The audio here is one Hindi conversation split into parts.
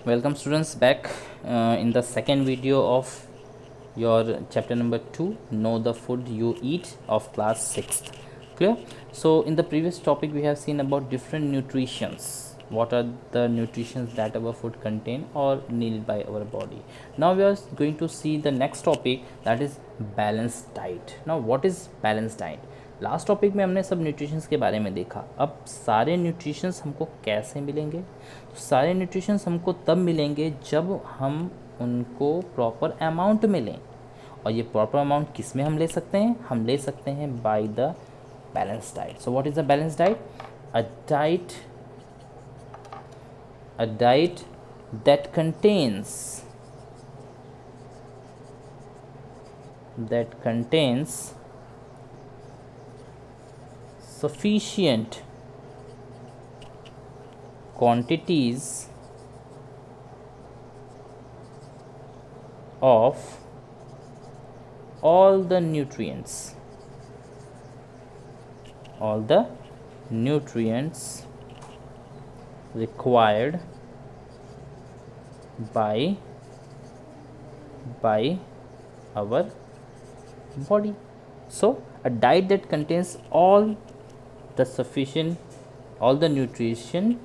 Welcome students back in the second video of your chapter number 2, know the food you eat, of class 6th. Clear? So in the previous topic we have seen about different nutritions. What are the nutritions that our food contain or needed by our body. Now we are going to see the next topic, that is balanced diet. Now what is balanced diet? Last topic में हमने सब न्यूट्रिशंस के बारे में देखा. अब सारे न्यूट्रिशंस हमको कैसे मिलेंगे? तो सारे न्यूट्रिशंस हमको तब मिलेंगे जब हम उनको प्रॉपर अमाउंट में लें. और ये प्रॉपर अमाउंट किस में हम ले सकते हैं? हम ले सकते हैं by the balance diet. So what is the balance diet? A diet that contains sufficient quantities of all the nutrients required by our body. So a diet that contains all the nutrition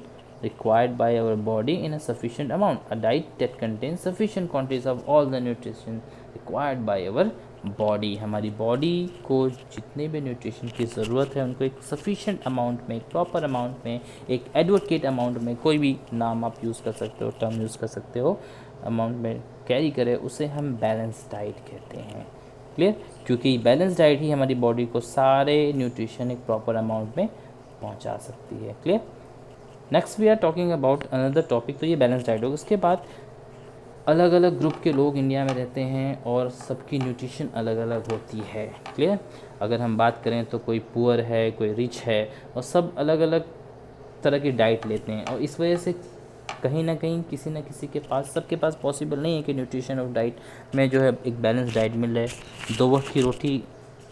required by our body in a sufficient amount. A diet that contains sufficient quantities of all the nutrition required by our body. हमारी बॉडी को जितने भी न्यूट्रिशन की ज़रूरत है उनको एक सफिशिएंट अमाउंट में, एक प्रॉपर अमाउंट में, एक एडवोकेट अमाउंट में, कोई भी नाम आप यूज़ कर सकते हो, टर्म यूज़ कर सकते हो, अमाउंट में कैरी करे, उसे हम बैलेंस डाइट कहते हैं. क्लियर? क्योंकि बैलेंस डाइट ही हमारी बॉडी को सारे न्यूट्रिशन एक प्रॉपर अमाउंट में पहुंचा सकती है. Clear? Next we are talking about another topic. तो ये बैलेंस डाइट होगा. उसके बाद अलग अलग ग्रुप के लोग इंडिया में रहते हैं और सबकी न्यूट्रिशन अलग अलग होती है. क्लियर? अगर हम बात करें तो कोई पुअर है, कोई रिच है, और सब अलग अलग तरह की डाइट लेते हैं. और इस वजह से कहीं ना कहीं किसी न किसी के पास, सबके पास पॉसिबल नहीं है कि न्यूट्रिशन ऑफ डाइट में जो है एक बैलेंस डाइट मिल रहा है. 2 वक्त की रोटी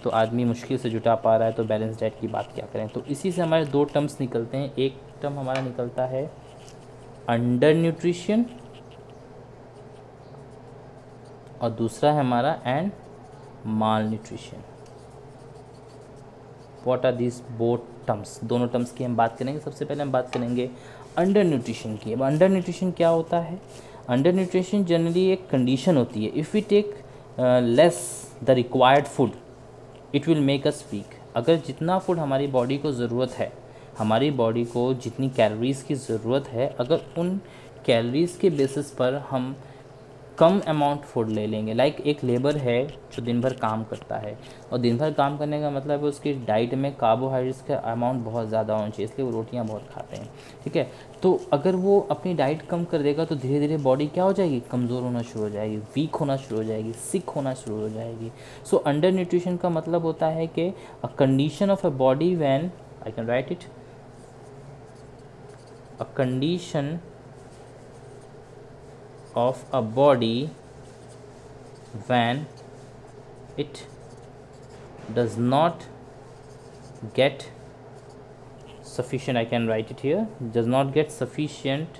तो आदमी मुश्किल से जुटा पा रहा है, तो बैलेंस डाइट की बात क्या करें. तो इसी से हमारे 2 टर्म्स निकलते हैं. एक टर्म हमारा निकलता है अंडर न्यूट्रिशन और दूसरा है हमारा and malnutrition. What are this both terms? दोनों टर्म्स की हम बात करेंगे. सबसे पहले हम बात करेंगे अंडर न्यूट्रिशन की. अब अंडर न्यूट्रिशन क्या होता है? अंडर न्यूट्रिशन जनरली एक कंडीशन होती है. If we take less the required food it will make us weak. अगर जितना फूड हमारी बॉडी को ज़रूरत है, हमारी बॉडी को जितनी कैलोरीज़ की ज़रूरत है, अगर उन कैलोरीज़ के बेसिस पर हम कम अमाउंट फूड ले लेंगे. लाइक एक लेबर है जो दिन भर काम करता है, और दिन भर काम करने का मतलब है उसकी डाइट में कार्बोहाइड्रेट्स का अमाउंट बहुत ज़्यादा होना चाहिए, इसलिए वो रोटियां बहुत खाते हैं. ठीक है? तो अगर वो अपनी डाइट कम कर देगा तो धीरे धीरे बॉडी क्या हो जाएगी? कमज़ोर होना शुरू हो जाएगी, वीक होना शुरू हो जाएगी, सिक होना शुरू हो जाएगी. सो अंडर न्यूट्रिशन का मतलब होता है कि a condition of a body when, I can right it, a condition of a body when it does not get sufficient, I can write it here, does not get sufficient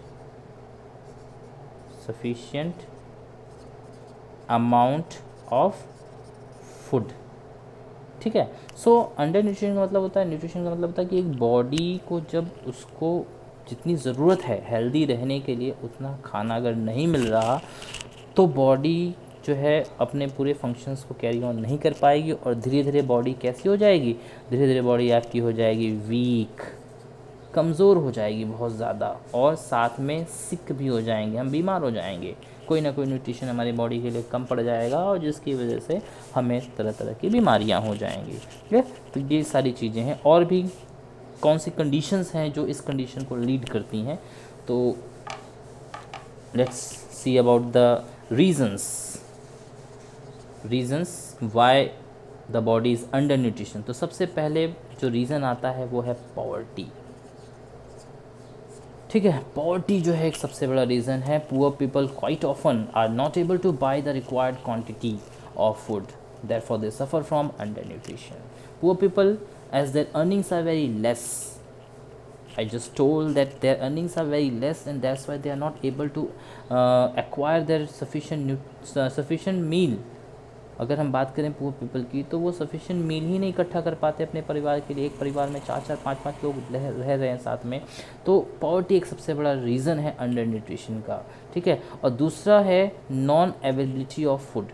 amount of food. ठीक है? सो अंडर न्यूट्रिशन का मतलब होता है, न्यूट्रिशन का मतलब होता है कि एक बॉडी को जब उसको जितनी ज़रूरत है हेल्दी रहने के लिए उतना खाना अगर नहीं मिल रहा तो बॉडी जो है अपने पूरे फंक्शंस को कैरी ऑन नहीं कर पाएगी, और धीरे धीरे बॉडी कैसी हो जाएगी? धीरे धीरे बॉडी आपकी हो जाएगी वीक, कमज़ोर हो जाएगी बहुत ज़्यादा, और साथ में सिक भी हो जाएंगे, हम बीमार हो जाएंगे. कोई ना कोई न्यूट्रिशन हमारी बॉडी के लिए कम पड़ जाएगा और जिसकी वजह से हमें तरह तरह की बीमारियां हो जाएंगी. ठीक है? तो ये सारी चीज़ें हैं. और भी कौन सी कंडीशंस हैं जो इस कंडीशन को लीड करती हैं? तो let's see about the reasons why the body is under nutrition. तो सबसे पहले जो रीज़न आता है वो है पॉवर्टी. ठीक है? पॉवर्टी जो है एक सबसे बड़ा रीज़न है. Poor people quite often are not able to buy the required quantity of food, therefore they suffer from undernutrition. Poor people, as their earnings are very less I just told that their earnings are very less and that's why they are not able to acquire their sufficient meal. अगर हम बात करें पुअर पीपल की तो वो सफिशिएंट मील ही नहीं इकट्ठा कर पाते अपने परिवार के लिए। एक परिवार में 4-4 5-5 लोग रह रहे हैं साथ में, तो पॉवर्टी एक सबसे बड़ा रीज़न है अंडर न्यूट्रिशन का, ठीक है। और दूसरा है non availability of food,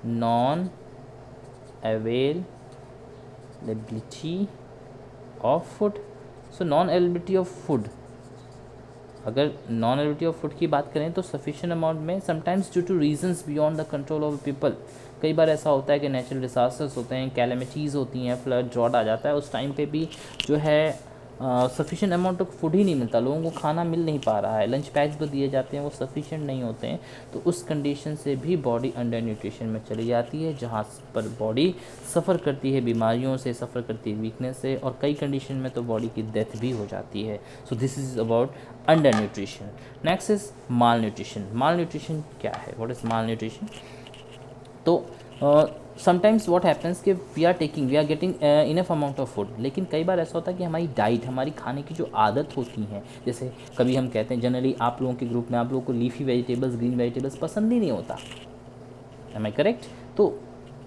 non availability of food. So non availability of food, अगर नॉन अवेलेबिलिटी ऑफ फूड की बात करें तो सफिशिएंट अमाउंट में sometimes due two reasons beyond the control of people. कई बार ऐसा होता है कि नेचुरल डिसास्टर्स होते हैं, कैलेमिटीज़ होती हैं, फ्लड ड्रॉट आ जाता है, उस टाइम पे भी जो है सफिशिएंट अमाउंट ऑफ फूड ही नहीं मिलता, लोगों को खाना मिल नहीं पा रहा है, लंच पैक्स जो दिए जाते हैं वो सफिशिएंट नहीं होते हैं, तो उस कंडीशन से भी बॉडी अंडर न्यूट्रिशन में चली जाती है, जहाँ पर बॉडी सफ़र करती है बीमारियों से, सफ़र करती है वीकनेस से, और कई कंडीशन में तो बॉडी की डेथ भी हो जाती है। So this is about undernutrition. Next is malnutrition. Malnutrition क्या है, व्हाट इज़ माल न्यूट्रिशन? तो समटाइम्स व्हाट हैपन्स कि we are getting enough amount of food, लेकिन कई बार ऐसा होता है कि हमारी डाइट, हमारी खाने की जो आदत होती है, जैसे कभी हम कहते हैं जनरली आप लोगों के ग्रुप में आप लोगों को लीफी वेजिटेबल्स, ग्रीन वेजिटेबल्स पसंद ही नहीं होता, एम आई करेक्ट? तो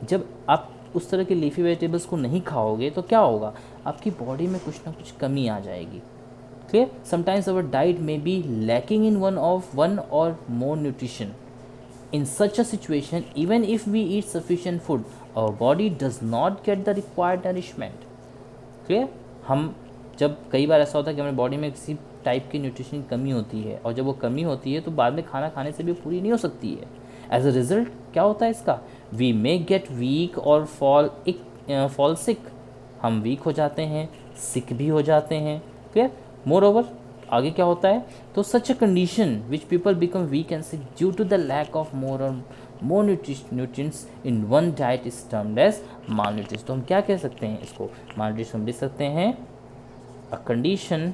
जब आप उस तरह के लीफी वेजिटेबल्स को नहीं खाओगे तो क्या होगा, आपकी बॉडी में कुछ ना कुछ कमी आ जाएगी। Clear? Sometimes our diet may be lacking in one or more nutrition. In such a situation, even if we eat sufficient food, our body does not get the required nourishment. Clear? हम जब कई बार ऐसा होता है कि हमारी बॉडी में किसी टाइप की न्यूट्रिशन की कमी होती है, और जब वो कमी होती है तो बाद में खाना खाने से भी पूरी नहीं हो सकती है। एज अ रिजल्ट क्या होता है इसका, वी मे गेट वीक और फॉल सिक। हम वीक हो जाते हैं, सिक भी हो जाते हैं। क्लियर? मोर ओवर आगे क्या होता है, तो such a condition which people become weak and sick due to the lack of more nutrients in one diet is termed as malnutrition. तो हम क्या कह सकते हैं इसको, माल न्यूट्रिशन लिख सकते हैं a condition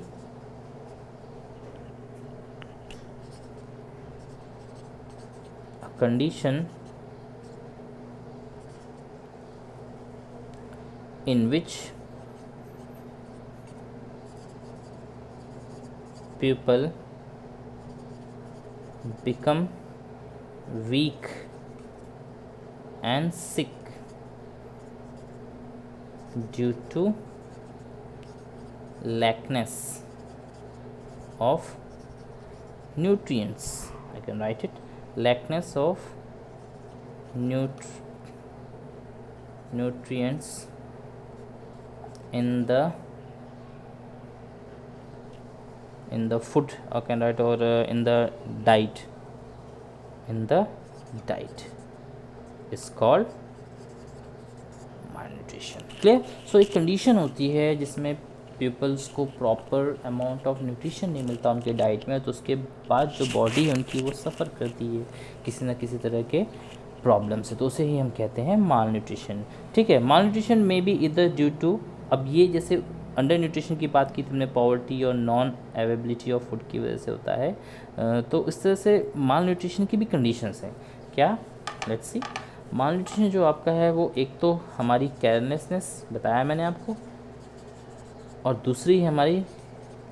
in which people become weak and sick due to lackness of nutrients. I can write it, lackness of nutrients in the food, or can write, or in the diet is called malnutrition. Clear? So एक कंडीशन होती है जिसमें पीपल्स को प्रॉपर अमाउंट ऑफ न्यूट्रिशन नहीं मिलता उनके डाइट में, तो उसके बाद जो बॉडी है उनकी वो सफ़र करती है किसी न किसी तरह के प्रॉब्लम से, तो उसे ही हम कहते हैं माल न्यूट्रिशन। ठीक है, माल न्यूट्रिशन में भी इधर ड्यू टू, अब ये जैसे अंडर न्यूट्रिशन की बात की तुमने पॉवर्टी और नॉन अवेलेबिलिटी ऑफ फूड की वजह से होता है, तो इस तरह से माल न्यूट्रिशन की भी कंडीशंस हैं। क्या, लेट्स सी। माल न्यूट्रिशन जो आपका है वो एक तो हमारी केयरलेसनेस बताया मैंने आपको, और दूसरी है हमारी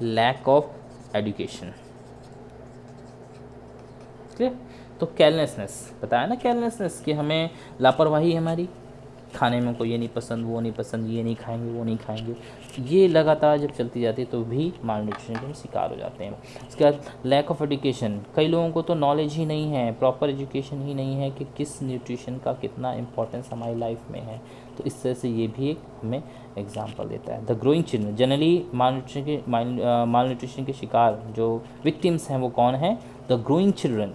लैक ऑफ एजुकेशन। क्लियर? तो केयरलेसनेस बताया ना, केयरलेसनेस कि हमें लापरवाही हमारी, खाने में को ये नहीं पसंद, वो नहीं पसंद, ये नहीं खाएंगे, वो नहीं खाएंगे, ये लगातार जब चलती जाती है तो भी माल न्यूट्रिशन के हम शिकार हो जाते हैं। उसके बाद लैक ऑफ एजुकेशन, कई लोगों को तो नॉलेज ही नहीं है, प्रॉपर एजुकेशन ही नहीं है कि किस न्यूट्रिशन का कितना इंपॉर्टेंस हमारी लाइफ में है, तो इस तरह से ये भी एक हमें एग्जाम्पल देता है। The growing children, generally mall nutrition के शिकार जो विक्टिम्स हैं वो कौन है, द ग्रोइंग चिल्ड्रन,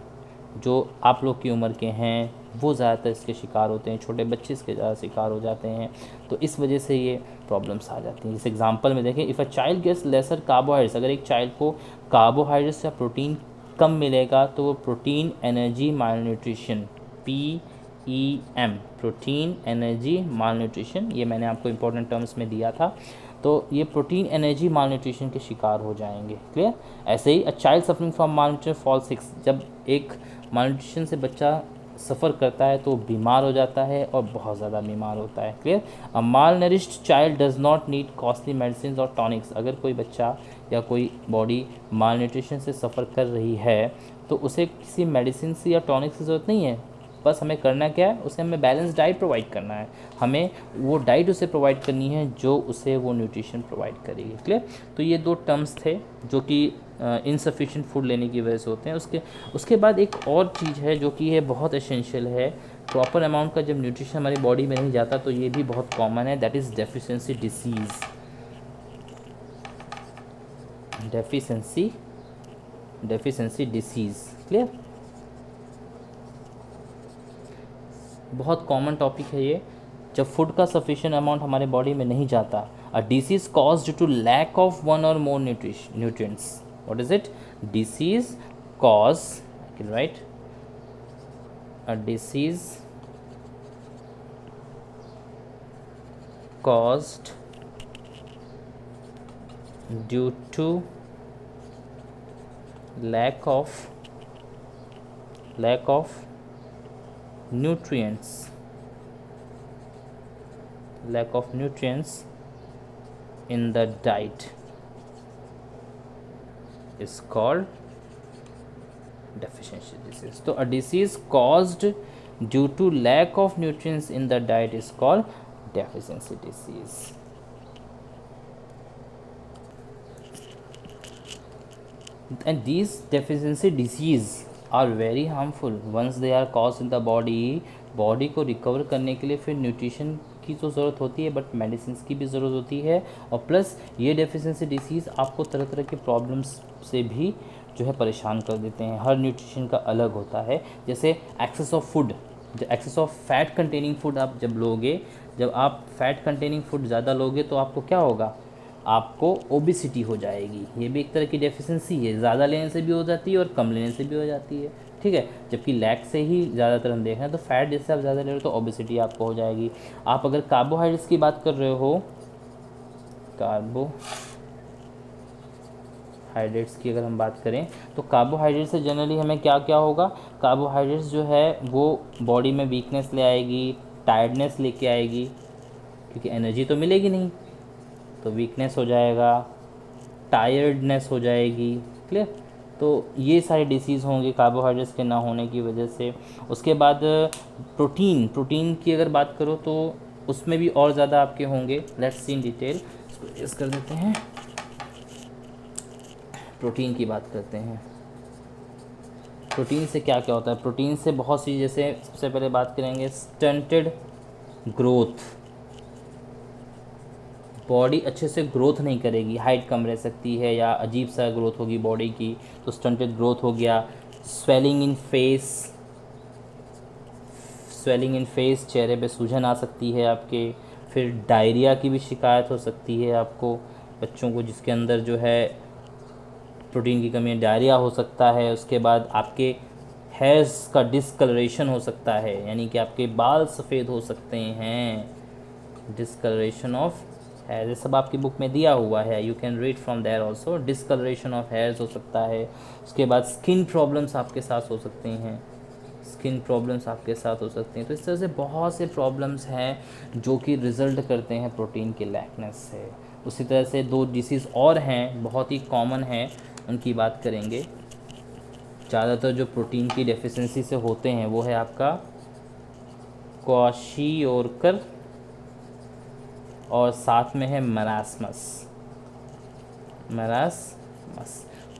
जो आप लोग की उम्र के हैं वो ज़्यादातर इसके शिकार होते हैं, छोटे बच्चे इसके ज़्यादा शिकार हो जाते हैं, तो इस वजह से ये प्रॉब्लम्स आ जाती हैं। इस एग्जांपल में देखें, if a child gets lesser carbohydrates, अगर एक चाइल्ड को कार्बोहाइड्रेट्स या प्रोटीन कम मिलेगा तो वो प्रोटीन एनर्जी माल न्यूट्रिशन, PEM, प्रोटीन एनर्जी माल न्यूट्रिशन, ये मैंने आपको इंपॉर्टेंट टर्म्स में दिया था, तो ये प्रोटीन एनर्जी माल न्यूट्रिशन के शिकार हो जाएंगे। क्लियर? ऐसे ही a child suffering from malnutrition fall sick, जब एक माल न्यूट्रिशन से बच्चा सफ़र करता है तो बीमार हो जाता है और बहुत ज़्यादा बीमार होता है। Clear. A mall nourished child does not need costly medicine और टॉनिक्स। अगर कोई बच्चा या कोई बॉडी माल न्यूट्रिशन से सफ़र कर रही है तो उसे किसी मेडिसिन से या टॉनिक्स की ज़रूरत नहीं है। बस हमें करना क्या है, उसे हमें बैलेंस डाइट प्रोवाइड करना है। हमें वो डाइट उसे प्रोवाइड करनी है जो उसे वो न्यूट्रिशन प्रोवाइड करेगी। क्लियर। तो ये दो टर्म्स थे जो कि इनसफिशिएंट फूड लेने की वजह से होते हैं। उसके बाद एक और चीज़ है जो कि है बहुत एसेंशियल है। प्रॉपर अमाउंट का जब न्यूट्रिशन हमारी बॉडी में नहीं जाता तो ये भी बहुत कॉमन है, that is deficiency disease. Deficiency disease. Clear. बहुत कॉमन टॉपिक है ये। जब फूड का सफिशिएंट अमाउंट हमारे बॉडी में नहीं जाता, a disease caused to lack of one or more nutrients. What is it? Disease cause, I can write, a disease caused due to lack of nutrients in the diet is called deficiency disease. So a disease caused due to lack of nutrients in the diet is called deficiency disease. And these deficiency disease are very harmful once they are caused in the body. Body को रिकवर करने के लिए फिर न्यूट्रिशन की तो ज़रूरत होती है बट मेडिसिन की भी ज़रूरत होती है। और प्लस ये डेफिशिएंसी डिसीज़ आपको तरह तरह के प्रॉब्लम्स से भी जो है परेशान कर देते हैं। हर न्यूट्रिशन का अलग होता है। जैसे excess of food, excess of fat containing food आप जब लोगे, जब आप फैट कंटेनिंग फूड ज़्यादा लोगे तो आपको क्या होगा, आपको ओबेसिटी हो जाएगी। ये भी एक तरह की डेफिशिएंसी है, ज़्यादा लेने से भी हो जाती है और कम लेने से भी हो जाती है। ठीक है। जबकि लैक से ही ज़्यादातर हम देख रहे हैं, तो फैट जैसे आप ज़्यादा ले रहे हो तो ओबेसिटी आपको हो जाएगी। आप अगर कार्बोहाइड्रेट्स की बात कर रहे हो, कार्बोहाइड्रेट्स की अगर हम बात करें तो कार्बोहाइड्रेट से जनरली हमें क्या क्या होगा, कार्बोहाइड्रेट्स जो है वो बॉडी में वीकनेस ले आएगी, टायर्डनेस लेके आएगी, क्योंकि एनर्जी तो मिलेगी नहीं तो वीकनेस हो जाएगा, टायर्डनेस हो जाएगी। क्लियर। तो ये सारे डिसीज़ होंगे कार्बोहाइड्रेट्स के ना होने की वजह से। उसके बाद प्रोटीन की अगर बात करो तो उसमें भी और ज़्यादा आपके होंगे। लेट्स सी इन डिटेल, इसको इस कर देते हैं। प्रोटीन की बात करते हैं। प्रोटीन से क्या क्या होता है, प्रोटीन से बहुत सी, जैसे सबसे पहले बात करेंगे स्टंटेड ग्रोथ। बॉडी अच्छे से ग्रोथ नहीं करेगी, हाइट कम रह सकती है या अजीब सा ग्रोथ होगी बॉडी की, तो स्टंटेड ग्रोथ हो गया। स्वेलिंग इन फेस, चेहरे पे सूजन आ सकती है आपके। फिर डायरिया की भी शिकायत हो सकती है आपको, बच्चों को जिसके अंदर जो है प्रोटीन की कमी है, डायरिया हो सकता है। उसके बाद आपके हेयर्स का डिसकलरेशन हो सकता है, यानी कि आपके बाल सफ़ेद हो सकते हैं। डिसकलरेशन ऑफ हेयर, ये सब आपकी बुक में दिया हुआ है, you can read from there also. Discoloration of hairs हो सकता है। उसके बाद स्किन प्रॉब्लम्स आपके साथ हो सकते हैं, तो इस तरह से बहुत से प्रॉब्लम्स हैं जो कि रिज़ल्ट करते हैं प्रोटीन के लैकनेस से। उसी तरह से दो डिसीज़ और हैं बहुत ही कॉमन हैं, उनकी बात करेंगे। ज़्यादातर जो प्रोटीन की डेफिशिएंसी से होते हैं वो है आपका क्वाशियोरकर और साथ में है मरासमस।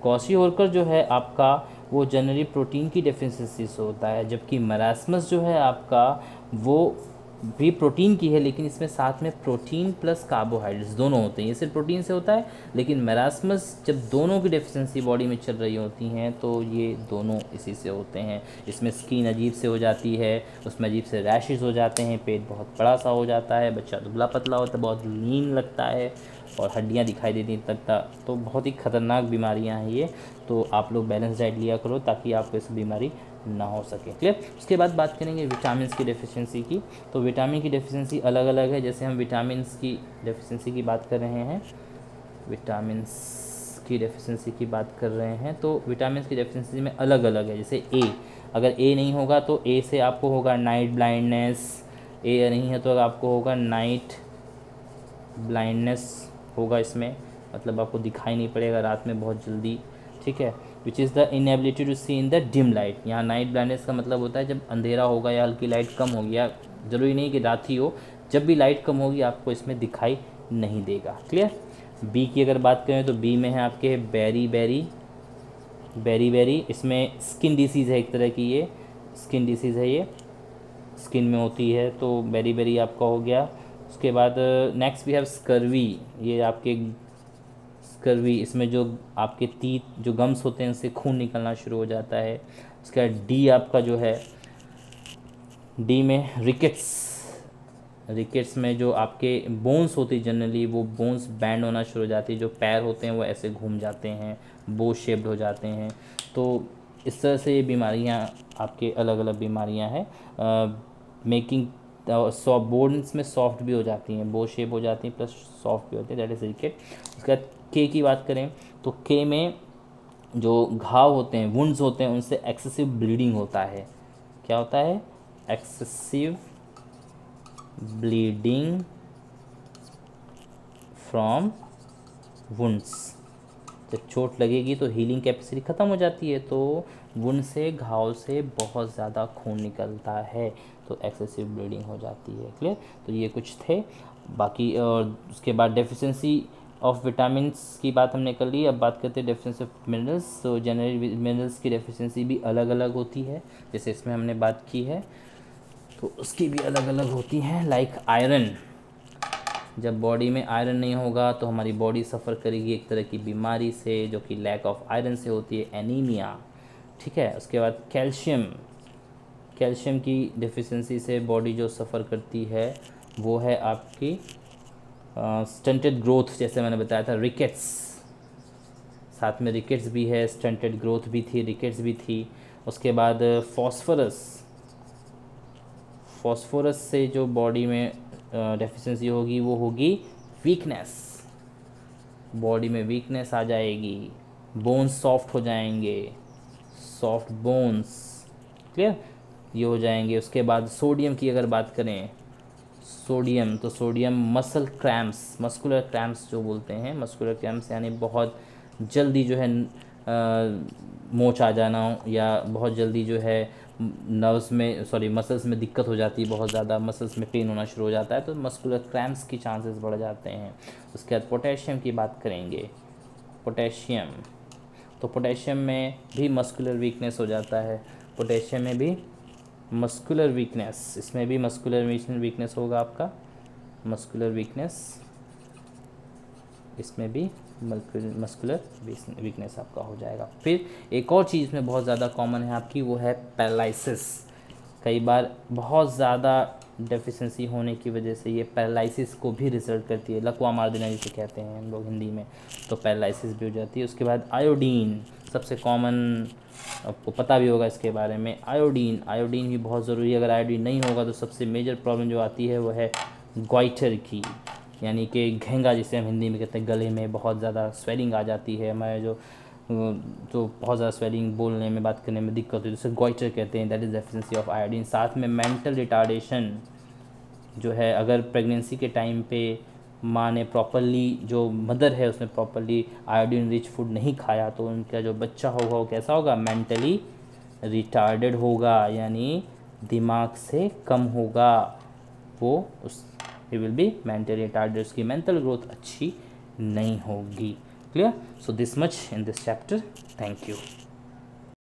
क्वाशियोरकर जो है आपका वो जनरली प्रोटीन की डेफिशिएंसी से होता है, जबकि मरासमस जो है आपका वो भी प्रोटीन की है, लेकिन इसमें साथ में प्रोटीन प्लस कार्बोहाइड्रेट्स दोनों होते हैं। ये सिर्फ प्रोटीन से होता है, लेकिन मरासमस जब दोनों की डेफिशिएंसी बॉडी में चल रही होती हैं तो ये दोनों इसी से होते हैं। इसमें स्किन अजीब से हो जाती है, उसमें अजीब से रैशेस हो जाते हैं, पेट बहुत बड़ा सा हो जाता है, बच्चा दुबला पतला होता है, बहुत लीन लगता है और हड्डियाँ दिखाई देती लगता। तो बहुत ही ख़तरनाक बीमारियाँ हैं ये। तो आप लोग बैलेंस डाइट लिया करो ताकि आपको इस बीमारी ना हो सके। क्लियर। उसके बाद बात करेंगे विटामिन की डेफिशिएंसी की। तो विटामिन की डेफिशिएंसी अलग अलग है। जैसे हम विटामिन की डेफिशिएंसी की बात कर रहे हैं, विटामिन की डेफिशिएंसी की बात कर रहे हैं तो विटामिन की डेफिशिएंसी में अलग अलग है। जैसे ए, अगर ए नहीं होगा तो ए से आपको होगा नाइट ब्लाइंडनेस, ए नहीं है तो आपको होगा नाइट ब्लाइंडनेस होगा इसमें, मतलब आपको दिखाई नहीं पड़ेगा रात में बहुत जल्दी, ठीक है। Which is the inability to see in the dim light. यहाँ नाइट ब्लाइंडनेस का मतलब होता है जब अंधेरा होगा या हल्की लाइट कम होगी, या ज़रूरी नहीं कि रात ही हो, जब भी लाइट कम होगी आपको इसमें दिखाई नहीं देगा। क्लियर। बी की अगर बात करें तो बी में है आपके बेरी बेरी, इसमें स्किन डिसीज़ है एक तरह की, ये स्किन डिसीज़ है, ये स्किन में होती है, तो बेरी बेरी आपका हो गया। उसके बाद नेक्स्ट वी हैव स्कर्वी, ये आपके स्कर्वी, इसमें जो आपके टीथ जो गम्स होते हैं उससे खून निकलना शुरू हो जाता है। उसके बाद डी आपका जो है, डी में रिकेट्स में जो आपके बोन्स होती है जनरली वो बोन्स बैंड होना शुरू हो जाती है, जो पैर होते हैं वो ऐसे घूम जाते हैं, बो शेप्ड हो जाते हैं। तो इस तरह से ये बीमारियां आपके अलग अलग बीमारियां हैं। मेकिंग बोन्स में सॉफ्ट भी हो जाती हैं, बो शेप हो जाती हैं प्लस सॉफ्ट भी होती है, दैट इज रिकेट। उसके बाद के की बात करें तो के में जो घाव होते हैं, वुंड्स होते हैं, उनसे एक्सेसिव ब्लीडिंग होता है। क्या होता है? Excessive bleeding from wounds. जब चोट लगेगी तो हीलिंग कैपेसिटी ख़त्म हो जाती है, तो वुंड से, घाव से बहुत ज़्यादा खून निकलता है, तो एक्सेसिव ब्लीडिंग हो जाती है। क्लियर। तो ये कुछ थे। बाकी और उसके बाद डेफिशिएंसी ऑफ विटामिन्स की बात हमने कर ली। अब बात करते हैं डेफिशिएंसी ऑफ मिनरल्स। तो जनरली मिनरल्स की डेफिशिएंसी भी अलग अलग होती है, जैसे इसमें हमने बात की है तो उसकी भी अलग अलग होती हैं। लाइक आयरन, जब बॉडी में आयरन नहीं होगा तो हमारी बॉडी सफ़र करेगी एक तरह की बीमारी से, जो कि लैक ऑफ आयरन से होती है, एनीमिया, ठीक है। उसके बाद कैल्शियम की डेफिशिएंसी से बॉडी जो सफ़र करती है वो है आपकी स्टंटेड ग्रोथ, जैसे मैंने बताया था, रिकेट्स, साथ में रिकेट्स भी है, स्टंटेड ग्रोथ भी थी, रिकेट्स भी थी। उसके बाद फॉस्फोरस से जो बॉडी में डेफिशिएंसी होगी वो होगी वीकनेस, बॉडी में वीकनेस आ जाएगी, बोन्स सॉफ्ट हो जाएंगे, सॉफ्ट बोन्स, क्लियर, ये हो जाएंगे। उसके बाद सोडियम की अगर बात करें, सोडियम, तो sodium muscle cramps, muscular cramps जो बोलते हैं, मस्कुलर क्रैम्प्स यानी बहुत जल्दी जो है मोच आ जाना, या बहुत जल्दी जो है नर्व्स में, सॉरी मसल्स में दिक्कत हो जाती है, बहुत ज़्यादा मसल्स में पेन होना शुरू हो जाता है, तो मस्कुलर क्रैम्प्स की चांसेस बढ़ जाते हैं। उसके बाद पोटेशियम की बात करेंगे, पोटेशियम, तो पोटेशियम में भी मस्कुलर वीकनेस हो जाता है, पोटेशियम में भी मस्कुलर वीकनेस, इसमें भी मस्कुलर वीकनेस होगा आपका, मस्कुलर वीकनेस, इसमें भी मस्कुलर वीकनेस आपका हो जाएगा। फिर एक और चीज़ में बहुत ज़्यादा कॉमन है आपकी, वो है पैरालिसिस। कई बार बहुत ज़्यादा डेफिशिएंसी होने की वजह से ये पैरालिसिस को भी रिजल्ट करती है, लकवा मार देना जिसे कहते हैं हम लोग हिंदी में, तो पैरालिसिस भी हो जाती है। उसके बाद आयोडीन, सबसे कॉमन, आपको पता भी होगा इसके बारे में, आयोडीन भी बहुत ज़रूरी है। अगर आयोडीन नहीं होगा तो सबसे मेजर प्रॉब्लम जो आती है वो है ग्वाइटर की, यानी कि घेंगा जिसे हम हिंदी में कहते हैं, गले में बहुत ज़्यादा स्वेलिंग आ जाती है, हमारे जो बहुत ज़्यादा स्वेलिंग, बोलने में, बात करने में दिक्कत होती है, जिसे ग्वाइटर कहते हैं, that is deficiency of iodine. साथ में मेंटल रिटार्डेशन जो है, अगर प्रेगनेंसी के टाइम पे माँ ने प्रॉपरली, जो मदर है उसने प्रॉपरली आयोडीन रिच फूड नहीं खाया, तो उनका जो बच्चा होगा वो कैसा होगा? मेंटली रिटार्डेड होगा, यानी दिमाग से कम होगा, वो उस he will be mentally retarded, उसकी mental growth अच्छी नहीं होगी। Clear? So this much in this chapter. Thank you.